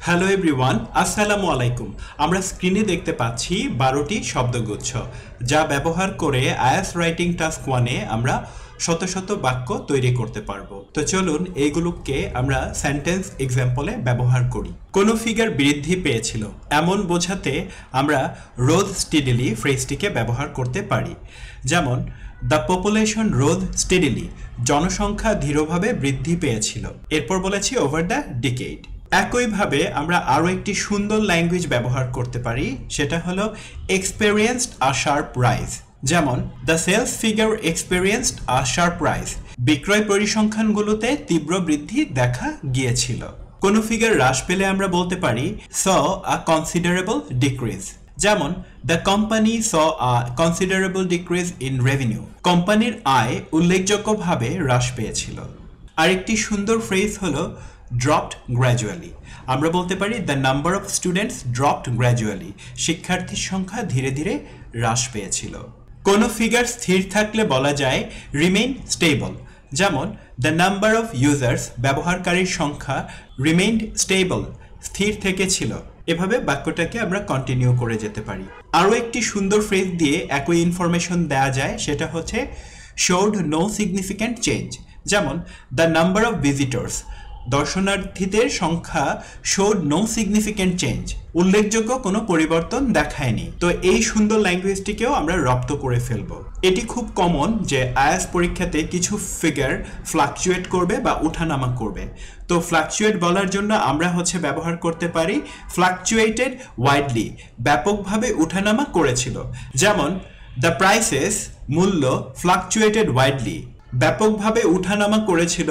Hello everyone, আসসালামু আলাইকুম। আমরা স্ক্রিনে দেখতে পাচ্ছি 12টি শব্দগুচ্ছ, যা ব্যবহার করে আইএলটিএস রাইটিং টাস্ক 1-এ আমরা শত শত বাক্য তৈরি করতে পারবো। তো চলুন এইগুলোকে আমরা সেন্টেন্স এক্সাম্পলে ব্যবহার করি। কোনো ফিগার বৃদ্ধি পেয়েছিল এমন বোঝাতে আমরা রোজ স্টেডিলি ফ্রেজটিকে ব্যবহার করতে পারি। যেমন দ্য পপুলেশন রোজ স্টেডিলি, জনসংখ্যা ধীরভাবে বৃদ্ধি পেয়েছিল। এরপর বলেছি ওভার দ্য ডিকেড। একইভাবে আমরা আরও একটি সুন্দর ল্যাঙ্গুয়েজ ব্যবহার করতে পারি, সেটা হলো এক্সপেরিয়েন্সড আ শার্প রাইজ। যেমন the sales figure experienced a sharp rise, বিক্রয় পরিসংখ্যানগুলোতে তীব্র বৃদ্ধি দেখা গিয়েছিল। কোনো ফিগার হ্রাস পেলে আমরা বলতে পারি স আ কনসিডারেবল ডিক্রিজ। যেমন the company saw a considerable decrease in revenue, কোম্পানির আয় উল্লেখযোগ্যভাবে হ্রাস পেয়েছিল। আরেকটি সুন্দর ফ্রেজ হলো dropped gradually। আমরা বলতে পারি the number of students dropped gradually, শিক্ষার্থীর সংখ্যা ধীরে ধীরে হ্রাস পেয়েছিল। কোনো ফিগার স্থির থাকলে বলা যায় রিমেইন স্টেবল। যেমন দ্য নাম্বার অফ ইউজার্স, ব্যবহারকারীর সংখ্যা রিমেইনড স্টেবল, স্থির থেকেছিল। এভাবে বাক্যটাকে আমরা কন্টিনিউ করে যেতে পারি। আরও একটি সুন্দর ফ্রেজ দিয়ে একই ইনফরমেশন দেওয়া যায়, সেটা হচ্ছে showed no significant change। যেমন দ্য নাম্বার অফ ভিজিটর্স, দর্শনার্থীদের সংখ্যা showed no significant change, উল্লেখযোগ্য কোনো পরিবর্তন দেখায়নি। তো এই সুন্দর ল্যাঙ্গুয়েজটিকেও আমরা রপ্ত করে ফেলবো। এটি খুব কমন যে আইএলটিএস পরীক্ষাতে কিছু ফিগার ফ্লাকচুয়েট করবে বা উঠানামা করবে। তো ফ্লাকচুয়েট বলার জন্য আমরা ব্যবহার করতে পারি ফ্লাকচুয়েটেড ওয়াইডলি, ব্যাপকভাবে উঠানামা করেছিল। যেমন দ্য প্রাইসেস, মূল্য ফ্লাকচুয়েটেড ওয়াইডলি, ব্যাপকভাবে উঠানামা করেছিল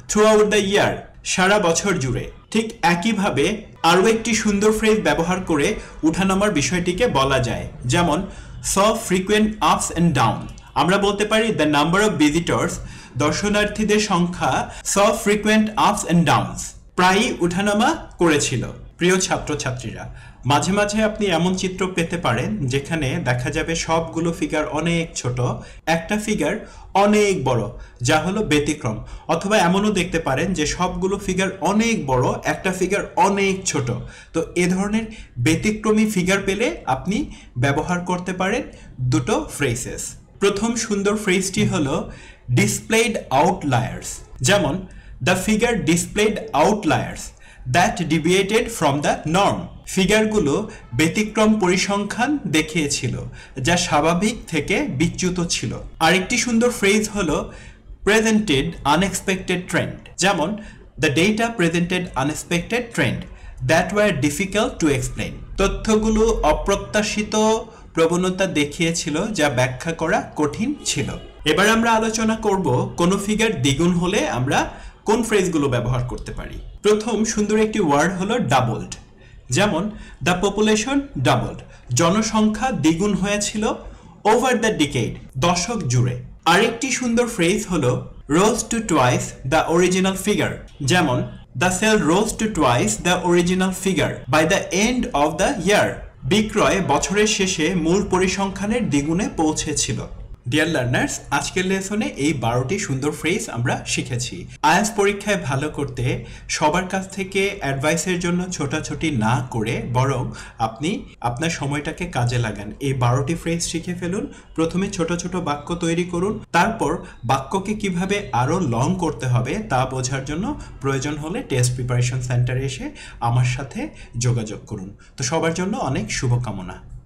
থ্রু আউট দ্য ইয়ার, সারা বছর জুড়ে। ঠিক একইভাবে আরও একটি সুন্দর ফ্রেজ ব্যবহার করে উঠানামার বিষয়টিকে বলা যায়। যেমন স ফ্রিকুয়েন্ট আপস অ্যান্ড ডাউন, আমরা বলতে পারি দ্য নাম্বার অফ ভিজিটর্স, দর্শনার্থীদের সংখ্যা স ফ্রিকুয়েন্ট আপস অ্যান্ড ডাউনস, প্রায়ই উঠানামা করেছিল। প্রিয় ছাত্রছাত্রীরা, মাঝে মাঝে আপনি এমন চিত্র পেতে পারেন যেখানে দেখা যাবে সবগুলো ফিগার অনেক ছোট, একটা ফিগার অনেক বড়, যা হলো ব্যতিক্রম। অথবা এমনও দেখতে পারেন যে সবগুলো ফিগার অনেক বড়, একটা ফিগার অনেক ছোট। তো এ ধরনের ব্যতিক্রমী ফিগার পেলে আপনি ব্যবহার করতে পারেন দুটো ফ্রেজেস। প্রথম সুন্দর ফ্রেজটি হলো ডিসপ্লেড আউটলায়ার্স। যেমন the figure displaced outliers that deviated from the norm, ফিগারগুলো ব্যতিক্রম পরিসংখ্যান দেখিয়েছিল যা স্বাভাবিক থেকে বিচ্যুত ছিল। আরেকটি সুন্দর ফ্রেজ হলো প্রেজেন্টেড আনএক্সপেক্টেড ট্রেন্ড। যেমন the data presented unexpected trend that were difficult to explain, তথ্যগুলো অপ্রত্যাশিত প্রবণতা দেখিয়েছিল যা ব্যাখ্যা করা কঠিন ছিল। এবার আমরা আলোচনা করব কোনো ফিগার দ্বিগুণ হলে আমরা কোন ফ্রেজগুলো ব্যবহার করতে পারি। প্রথম সুন্দর একটি ওয়ার্ড হলো ডাবলড। যেমন দ্য পপুলেশন ডাবলড, জনসংখ্যা দ্বিগুণ হয়েছিল ওভার দ্য ডিকেড, দশক জুড়ে। আরেকটি সুন্দর ফ্রেজ হলো rose to twice the original figure. যেমন the sale rose to twice the original figure by the end of the year, বিক্রয় বছরের শেষে মূল পরিসংখ্যানের দ্বিগুণে পৌঁছেছিল। ডিয়ার লার্নার্স, আজকের লেসনে এই 12টি সুন্দর ফ্রেজ আমরা শিখেছি। আইএলটিএস পরীক্ষায় ভালো করতে সবার কাছ থেকে অ্যাডভাইসের জন্য ছোটাছুটি না করে বরং আপনি আপনার সময়টাকে কাজে লাগান। এই 12টি ফ্রেজ শিখে ফেলুন। প্রথমে ছোট ছোট বাক্য তৈরি করুন, তারপর বাক্যকে কিভাবে আরও লং করতে হবে তা বোঝার জন্য প্রয়োজন হলে টেস্ট প্রিপারেশন সেন্টারে এসে আমার সাথে যোগাযোগ করুন। তো সবার জন্য অনেক শুভকামনা।